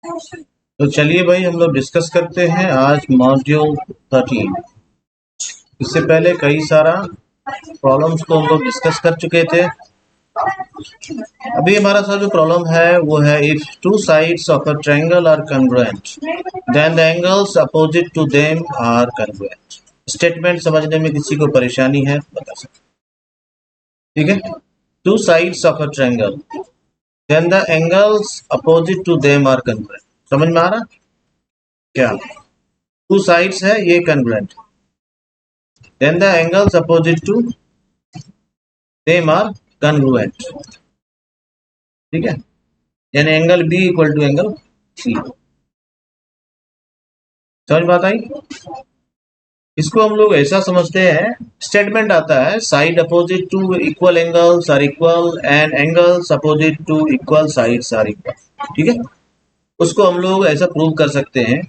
तो चलिए भाई हम लोग डिस्कस करते हैं आज मॉड्यूल 13। इससे पहले कई सारा प्रॉब्लम्स को हम लोग डिस्कस कर चुके थे। अभी हमारा सा जो प्रॉब्लम है वो है if two sides of a triangle are congruent then the angles opposite to them are congruent. Statement समझने में किसी को परेशानी है बता सकते, ठीक है। Two sides of a triangle then the angles opposite to them are congruent. समझ में आ रहा क्या? टू साइड्स है ये congruent, then the angles opposite to them are congruent, ठीक है। यानी angle B equal to angle C. समझ बात आई? इसको हम लोग ऐसा समझते हैं, स्टेटमेंट आता है side opposite to equal angles are equal and angles opposite to equal sides are equal, ठीक है। उसको हम लोग ऐसा प्रूव कर सकते हैं।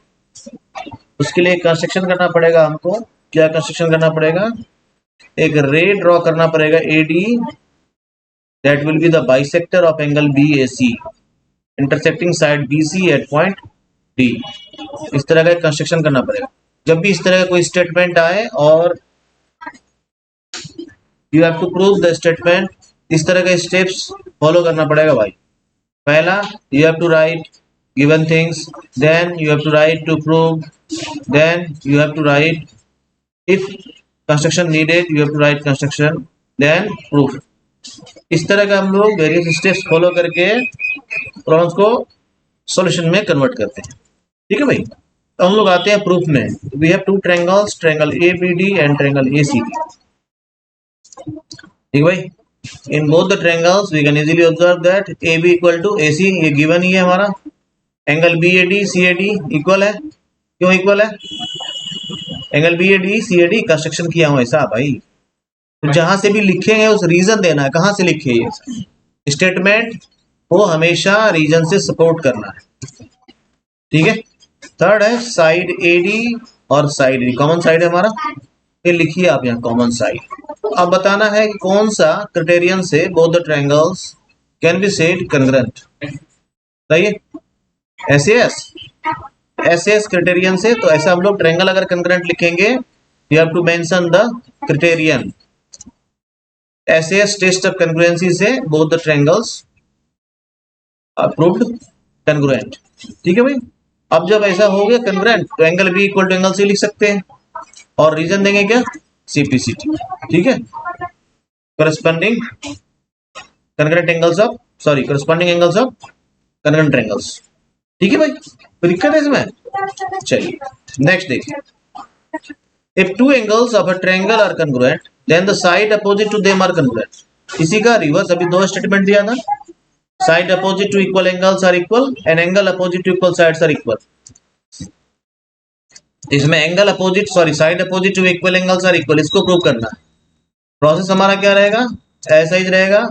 उसके लिए कंस्ट्रक्शन करना पड़ेगा हमको। क्या कंस्ट्रक्शन करना पड़ेगा? एक रे ड्रॉ करना पड़ेगा AD, that will be the bisector of angle BAC intersecting side BC at point D। इस तरह का कंस्ट्रक्शन करना पड़ेगा। जब भी इस तरह का कोई स्टेटमेंट आए और you have to prove the statement, इस तरह के स्टेप्स फॉलो करना पड़ेगा भाई। पहला, you have to write given things, then you have to write to prove, then you have to write if construction needed, you have to write construction, then proof. इस तरह का हम लोग वेरियस स्टेप्स फॉलो करके problems को solution में convert करते हैं, ठीक है भाई। तो हम लोग आते हैं प्रूफ में। We have two triangles, triangle ABD and triangle ACD, ठीक भाई। In both the triangles we can easily observe that AB equal to AC, ये गिवन ही है हमारा। एंगल BAD CAD इक्वल है। क्यों इक्वल है? एंगल BAD CAD कंस्ट्रक्शन किया हुआ ऐसा भाई। तो जहां से भी लिखेंगे उस रीजन देना है, कहां से लिखे ये स्टेटमेंट को हमेशा रीजन से सपोर्ट करना है, ठीक है। थर्ड है साइड AD और साइड AD, कॉमन साइड है हमारा, ये लिखिए आप यहाँ कॉमन साइड। अब बताना है कि कौन सा क्राइटेरियन से both the triangles can be said congruent, सही है। SAS क्राइटेरियन से, तो ऐसा हम लोग ट्रायंगल अगर कंग्रुएंट लिखेंगे you have to mention the criterion. SAS test of congruency से both the triangles approved congruent, ठीक है भाई। अब जब ऐसा हो गया कंग्रुएंट, तो angle B equal to angle C लिख सकते हैं और रीजन देंगे क्या? CPCT, ठीक है। Corresponding congruent angles of corresponding angles of congruent triangles, ठीक है भाई। कोई दिक्कत है इसमें? चलिए नेक्स्ट देखिए। If two angles of a triangle are congruent, then the side opposite to them are congruent। इसी का रिवर्स अभी दो स्टेटमेंट दिया था, side opposite to equal angles are equal and angle opposite to equal sides are equal. इसमें angle opposite side opposite to equal angles are equal, इसको prove करना है। प्रोसेस हमारा क्या रहेगा? ऐसा ही रहेगा,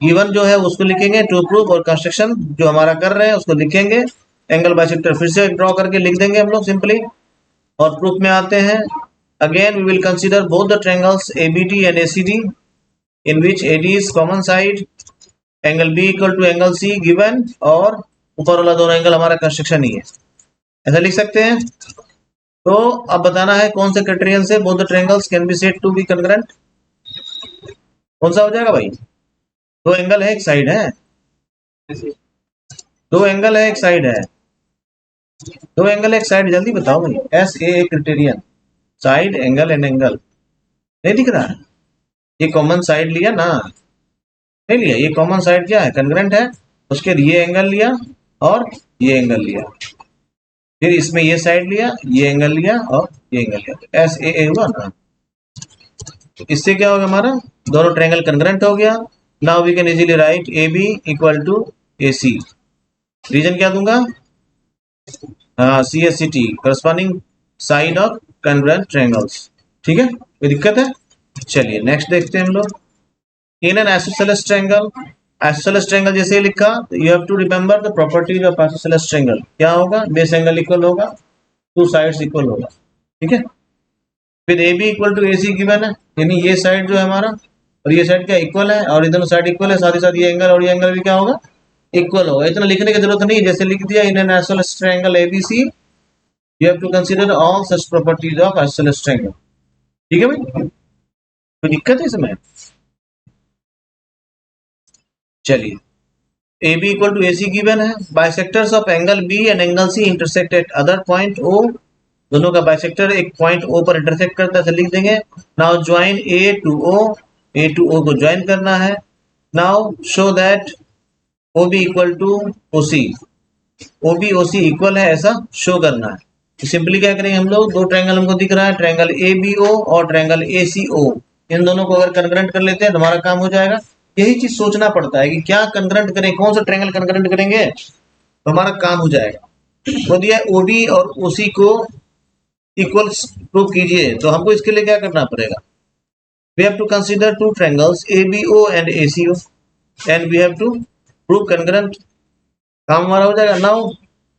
गिवन जो है उसको लिखेंगे टू प्रूव, और कंस्ट्रक्शन जो हमारा कर रहे हैं उसको लिखेंगे। एंगल बाइसेक्टर फिर से ड्रॉ करके लिख देंगे हम लोग सिंपली, और प्रूफ में आते हैं। Again, we will consider both the triangles ABD and ACD, in which AD is common side, angle B equal to angle C given, और ऊपर वाला दोनों एंगल हमारा कंस्ट्रक्शन ही है, ऐसा लिख सकते हैं। तो अब बताना है कौन से क्राइटेरियन से both the triangles can be said to be congruent। कौन सा हो जाएगा भाई? दो एंगल है एक साइड है, दो एंगल है एक साइड है, दो एंगल एक साइड, जल्दी बताओ भाई। SAA criterion, side angle and angle, नहीं दिख रहा है? ये कॉमन साइड लिया ना, नहीं लिया? ये कॉमन साइड क्या है? कंग्रुएंट है। उसके ये एंगल लिया और ये एंगल लिया, फिर इसमें ये साइड लिया, ये एंगल लिया और ये एंगल लिया, SAA हुआ ना। तो इससे क्या होगा? हमारा दोनों ट्रायंगल कंग्रुएंट हो गया। Now we can easily write AB equal to AC। Reason क्या दूंगा? CSCT, corresponding side of congruent triangles, ठीक है। कोई दिक्कत है? चलिए नेक्स्ट देखते हैं हम लोग। In an isosceles triangle, isosceles triangle जैसे ही लिखा तो you have to remember the properties of isosceles triangle. क्या होगा? बेस एंगल इक्वल होगा, टू साइड्स इक्वल होगा, ठीक है। फिर AB equal to AC given है, यानी ये साइड जो है हमारा और ये साइड क्या इक्वल है, और ये दोनों साइड इक्वल है, साथ ही साथ ये एंगल और ये एंगल भी क्या होगा? इक्वल होगा। इतना लिखने की जरूरत नहीं है, जैसे लिख दिया in an isosceles triangle ABC you have to consider all such properties of isosceles triangle. ठीक है भाई, कोई दिक्कत है इसमें? चलिए, A B equal to A C given है, bisectors of angle B and angle C intersect at other point O, दोनों का बाइसेक्टर एक पॉइंट ओ पर इंटरसेक्ट करता है, लिख देंगे। Now join A to O, A to O को ज्वाइन करना है। Now show that O B equal to O C, O B O C equal है, ऐसा शो करना है। तो सिंपली क्या करेंगे हम लोग, दो ट्रायंगल हमको दिख रहा है, ट्रायंगल ए बी ओ और ट्रायंगल ए सी ओ, इन दोनों को अगर कन्ग्रेंट कर लेते हैं तो हमारा काम हो जाएगा। यही चीज सोचना पड़ता है कि क्या कन्ग्रेंट करें, कौन सा ट्रायंगल कन्ग्रेंट करेंगे तो हमारा काम हो जाएगा। तो दिया ओ बी और ओ सी को इक्वल प्रूव कीजिए, तो हमको इसके लिए क्या करना पड़ेगा, we have to consider two triangles ABO and ACO and we have to prove congruent। काम हमारा हो जाएगा। Now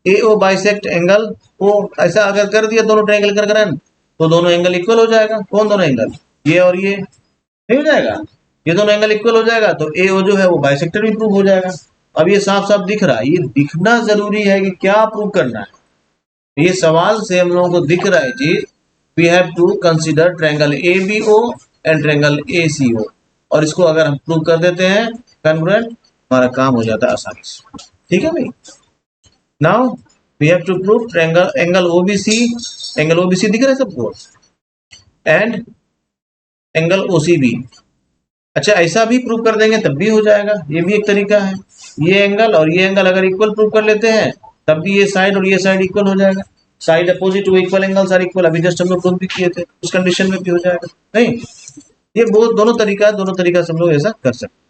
AO bisect angle O, ऐसा अगर कर दिया दोनों ट्रायंगल कन्ग्रुएंट तो दोनों एंगल इक्वल हो जाएगा। कौन दोनों एंगल, ये और ये, नहीं हो जाएगा, ये दोनों एंगल इक्वल हो जाएगा तो AO जो है वो बाइसेक्टर भी प्रूव हो जाएगा। अब ये साफ साफ दिख रहा है, ये दिखना जरूरी है कि क्या प्रूव करना है, ये सवाल से हम लोगों को दिख रहा है चीज। We have to consider triangle ABO and triangle ACO, और इसको अगर हम प्रूव कर देते हैं कन्ग्रुएंट, हमारा काम हो जाता है आसानी से। ठीक है भाई, now we have to prove triangle angle OBC, angle OBC दिख रहा है सबको, एंड एंगल OCB। अच्छा, ऐसा भी प्रूव कर देंगे तब भी हो जाएगा, ये भी एक तरीका है। ये एंगल और ये एंगल अगर इक्वल प्रूव कर लेते हैं तब भी ये साइड और ये साइड इक्वल हो जाएगा। Side opposite to equal angles are equal, अभी जस्ट हम लोग प्रूव भी किए थे, उस कंडीशन में भी हो जाएगा। नहीं, ये बहुत दोनों तरीका है, दोनों तरीका से हम लोग ऐसा कर सकते।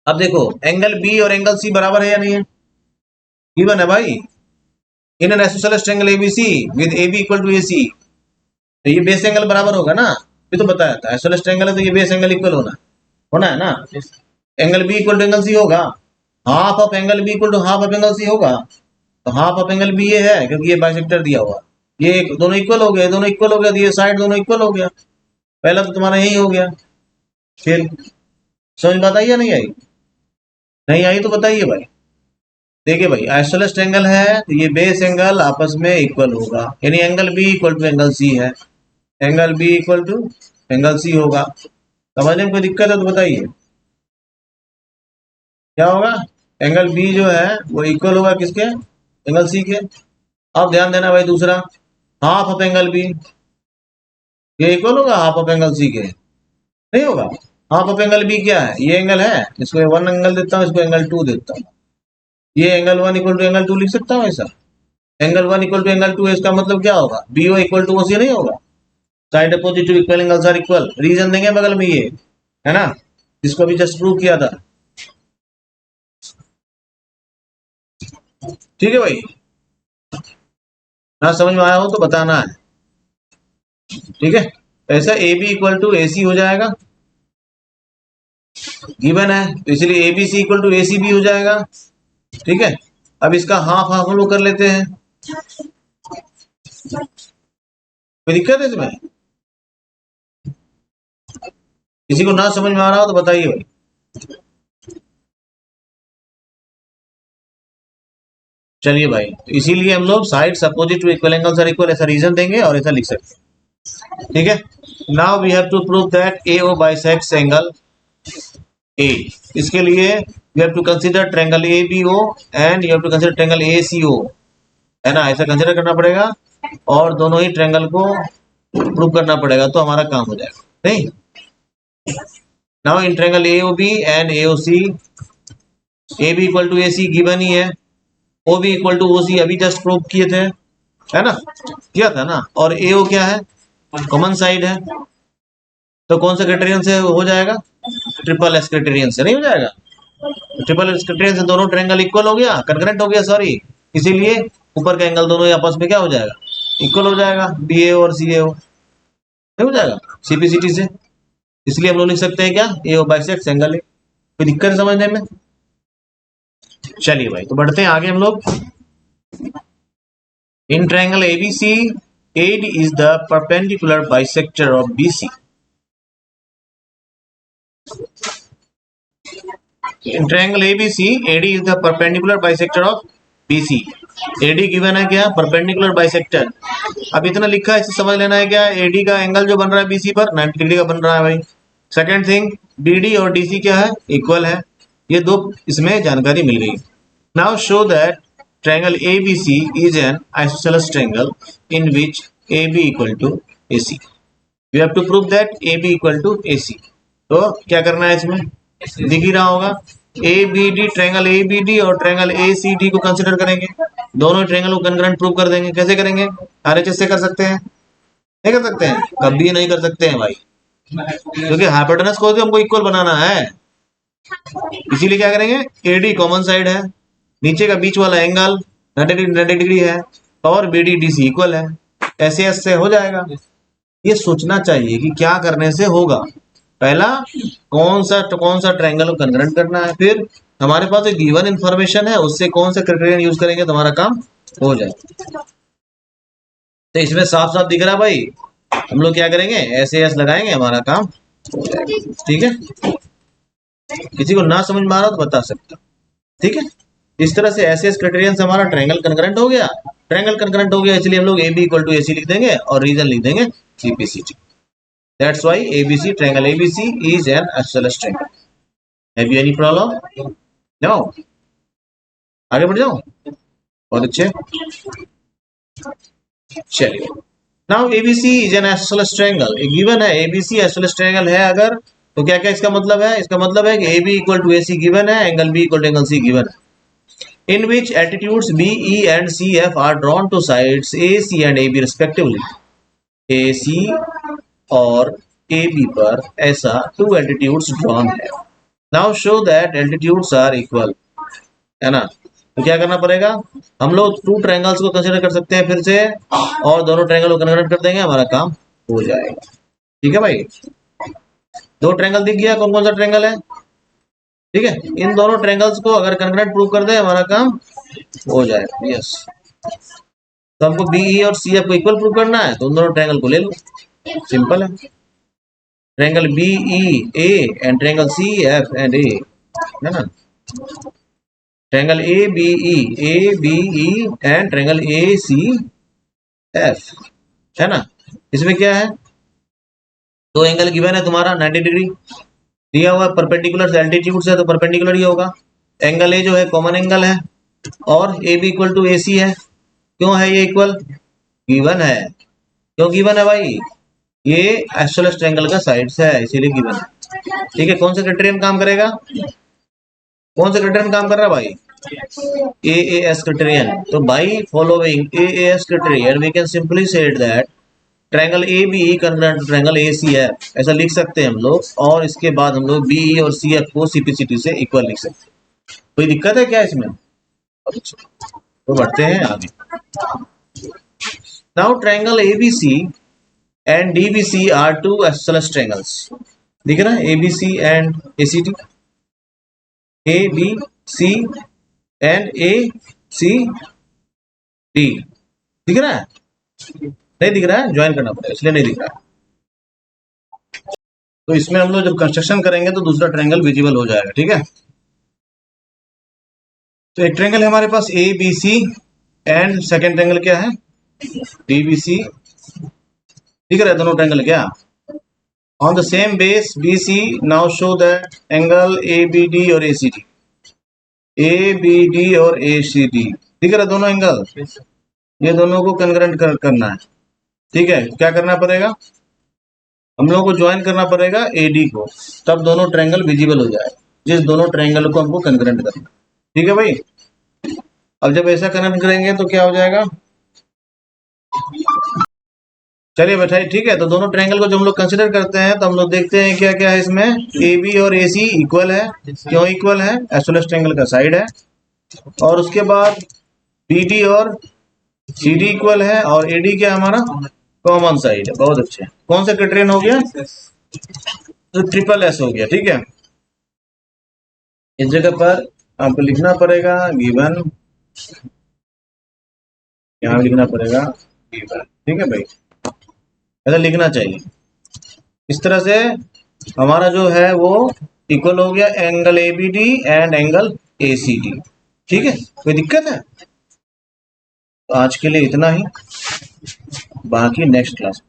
अब देखो, एंगल बी और एंगल सी बराबर है या नहीं है, गिवन है भाई। In an isosceles triangle ABC with AB equal to AC, तो ये बेस एंगल बराबर होगा ना, ये तो बताया था आइसोसेलेस ट्रायंगल है तो ये बेस एंगल इक्वल होना है ना। Angle B equal to angle C होगा, half of angle B equal to half of angle C होगा, तो हाफ ऑफ एंगल बी ये है क्योंकि ये बाइसेक्टर दिया हुआ, ये दोनों इक्वल हो गए, दोनों इक्वल हो गया तो ये साइड दोनों इक्वल हो गया, पहला तो तुम्हारा यही हो गया। फिर समझ बात आई या नहीं आई? नहीं आई तो बताइए भाई। देखिए भाई, आइसोसेलेस ट्रायंगल है तो ये बेस एंगल आपस में इक्वल होगा, यानी angle B equal to angle C है, angle B equal to angle C होगा। समझने में कोई दिक्कत है तो बताइए क्या होगा। एंगल बी जो है वो इक्वल होगा किसके, एंगल सी के। अब ध्यान देना भाई, दूसरा हाफ ऑफ एंगल बी, ये इक्वल होगा हाफ ऑफ एंगल सी के, नहीं होगा। हाफ ऑफ एंगल बी क्या है, ये एंगल है, इसको 1 एंगल देता हूँ, इसको एंगल 2 देता हूँ, ये एंगल 1 इक्वल टू एंगल 2 लिख सकता हूँ ऐसा। एंगल 1 इक्वल टू एंगल 2 है, इसका मतलब क्या होगा, BO इक्वल टू OC नहीं होगा। Side opposite to equal angles are equal, reason देंगे बगल में, ये है ना, इसको भी जस्ट प्रूव किया था। ठीक है भाई, ना समझ में आया हो तो बताना है। ठीक है, ऐसा AB इक्वल टू AC हो जाएगा, गिवन है, तो इसलिए ABC इक्वल टू AC भी हो जाएगा। ठीक है, अब इसका हाफ हाफ हम लोग कर लेते हैं, कोई दिक्कत है इसमें? किसी को ना समझ में आ रहा हो तो बताइए भाई। चलिए भाई, तो इसीलिए हम लोग sides opposite to equal angles are equal ऐसा रीजन देंगे और ऐसा लिख सकते हैं। ठीक है, now we have to prove that AO bisects angle A। इसके लिए we have to consider triangle ABO and you have to consider triangle ACO, है ना, ऐसा कंसीडर करना पड़ेगा और दोनों ही ट्रायंगल को प्रूव करना पड़ेगा तो हमारा काम हो जाएगा। नहीं, now in triangle AOB and AOC, AB equal to AC given ही है, OB इक्वल टू OC अभी जस्ट प्रूव किए थे, है ना, किया था ना, और AO क्या है, कॉमन साइड है, तो कौन सा क्राइटेरियन से हो जाएगा, ट्रिपल एस क्राइटेरियन से नहीं हो जाएगा। ट्रिपल एस क्राइटेरियन से दोनों ट्रायंगल इक्वल हो गया, कन्ग्रुएंट हो गया, सॉरी, इसीलिए ऊपर का एंगल दोनों आपस में क्या हो जाएगा, इक्वल हो जाएगा, BAO और CAO नहीं हो जाएगा CPCT से, इसलिए हम लोग लिख सकते हैं क्या, AO बाइसेक्ट्स एंगल A। कोई दिक्कत है समझने में? चलिए भाई, तो बढ़ते हैं आगे हम लोग। In triangle ABC AD is the perpendicular bisector of BC। In triangle ABC, AD is the perpendicular bisector of BC. AD given है क्या? Perpendicular bisector. अब इतना लिखा है, इसे समझ लेना है क्या? AD का एंगल जो बन रहा है BC पर 90 डिग्री का बन रहा है भाई. सेकेंड थिंग, BD और DC क्या है? इक्वल है. ये दो इसमें जानकारी मिल गई. Now show that triangle ABC is an isosceles triangle in which AB equal to AC. You have to prove that AB equal to AC. तो क्या करना है इसमें? दिख ही रहा होगा. ABD ट्रायंगल ABD और ट्रायंगल ACD को कंसीडर करेंगे. दोनों ट्रायंगल को कंकरेंट प्रूव कर देंगे. कैसे करेंगे? RHS से कर सकते हैं? नहीं कर सकते हैं? कभी नहीं कर सकते हैं भाई, क्योंकि हाइपोटेनस को हमको इक्वल बनाना है. इसीलिए क्या करेंगे? AD कॉमन साइड है, नीचे का बीच वाला एंगल 90 डिग्री है और BD DC इक्वल है. SAS से हो जाएगा. ये सोचना चाहिए कि क्या करने से होगा. पहला, कौन सा ट्रायंगल को कंकरेंट करना है. फिर हमारे पास एक गिवन इंफॉर्मेशन है, उससे कौन सा क्राइटेरियन यूज करेंगे तो हमारा काम हो जाए. तो इसमें साफ साफ दिख रहा भाई, हम लोग क्या करेंगे? SAS लगाएंगे, हमारा काम हो जाएगा. ठीक है, किसी को ना समझ में आ रहा तो बता सकता. ठीक है, इस तरह से SAS क्राइटेरियन से हमारा ट्रायंगल कंकरेंट हो गया. ट्रायंगल कंकरेंट हो गया, इसलिए हम लोग AB इक्वल टू AC लिख देंगे और रीजन लिख देंगे CPCT. That's why ABC, triangle ABC is an isosceles triangle. Have you any problem? No. आगे बढ़ जाओ. बहुत अच्छे. चलिए. Now ABC is an isosceles triangle. एक गिवन है ABC isosceles triangle है अगर, तो क्या क्या इसका मतलब है? इसका मतलब है कि AB equal to AC given है, angle B equal to angle C given है. In which attitudes BE and CF are drawn to sides AC and AB respectively. AC और AB पर ऐसा टू एल्टीट्यूड्स ड्रॉन है. Now show that altitudes are equal, है ना. तो क्या करना पड़ेगा? हम लोग टू ट्रायंगल्स को कंसीडर कर सकते हैं फिर से, और दोनों ट्रायंगल को कन्वर्ट कर देंगे, हमारा काम हो जाएगा. ठीक है भाई, दो ट्रायंगल दिख गया. कौन कौन सा ट्रायंगल है? ठीक है, इन दोनों ट्रायंगल्स को अगर कन्वर्ट प्रूव कर दे, हमारा काम हो जाएगा. यस, तो हमको BE और CF को इक्वल प्रूव करना है, तो उन दोनों ट्रायंगल को ले लो. सिंपल है. Triangle BEA and triangle CF and A, है ना. Triangle ABE and triangle ACF, है ना. इसमें क्या है? दो एंगल गिवन है तुम्हारा 90 डिग्री दिया हुआ, परपेंडिकुलर एल्टीट्यूड से, तो परपेंडिकुलर ही होगा. एंगल A जो है कॉमन एंगल है और AB इक्वल टू AC है. क्यों है ये इक्वल? गिवन है. क्यों गिवन है भाई? ये आइसोसेलेस ट्रायंगल का साइड्स है, इसीलिए गिवन है. ठीक है, कौन सा क्राइटेरियन काम करेगा? कौन सा क्राइटेरियन काम कर रहा है भाई? AAS criterion. तो by following AAS criterion we can simply said that triangle ABE concurrent to triangle ACF, ऐसा लिख सकते हैं हम लोग. और इसके बाद हम लोग BE और CF को CPCT से इक्वल लिख सकते हैं. कोई दिक्कत है क्या इसमें? तो बढ़ते हैं आगे. Now triangle ABC and DBC are two isosceles triangles. दिख रहा है? ABC and ACD, ABC and ACD दिख रहा है? नहीं दिख रहा है, ज्वाइन करना पड़ेगा, इसलिए नहीं दिख रहा है. तो इसमें हम लोग जब कंस्ट्रक्शन करेंगे तो दूसरा ट्रायंगल विजिबल हो जाएगा. ठीक है, तो एक ट्रायंगल है हमारे पास ABC एंड सेकेंड ट्रायंगल क्या है? DBC. दिख रहा है दोनों ट्रायंगल क्या? On the same base BC. Now show that angle ABD और ACD, ABD और ACD दिख रहा है दोनों एंगल. ये दोनों को कंकरेंट करना है. ठीक है, क्या करना पड़ेगा? हम लोगों को ज्वाइन करना पड़ेगा AD को, तब दोनों ट्रायंगल विजिबल हो जाए, जिस दोनों ट्रायंगल को हमको कंकरेंट करना. ठीक है भाई. अब जब ऐसा कनेक्ट करेंगे तो क्या हो जाएगा? चलिए बैठाइए. ठीक है, तो दोनों ट्रायंगल को जब हम लोग कंसीडर करते हैं तो हम लोग देखते हैं क्या क्या है इसमें. AB और AC इक्वल है. क्यों इक्वल है? आइसोसेलेस ट्रायंगल का साइड है. और उसके बाद BD और CD इक्वल है, और AD क्या हमारा कॉमन साइड है. बहुत अच्छे. कौन सा क्राइटेरियन हो गया? तो ट्रिपल S हो गया. ठीक है, इस जगह पर आपको लिखना पड़ेगा गिवन, यहाँ लिखना पड़ेगा गिवन. ठीक है भाई, ऐसा लिखना चाहिए. इस तरह से हमारा जो है वो इक्वल हो गया angle ABD and angle ACD. ठीक है, कोई दिक्कत है? तो आज के लिए इतना ही, बाकी नेक्स्ट क्लास।